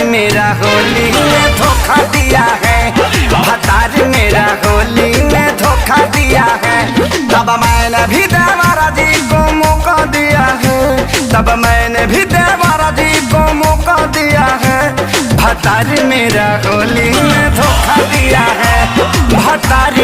मेरा होली में धोखा दिया है, भतार मेरा होली में धोखा दिया है। तब मैंने भी देवरा जी को मौका दिया है, तब मैंने भी देवरा जी को मौका दिया है। भतार मेरा होली में धोखा दिया है, भतार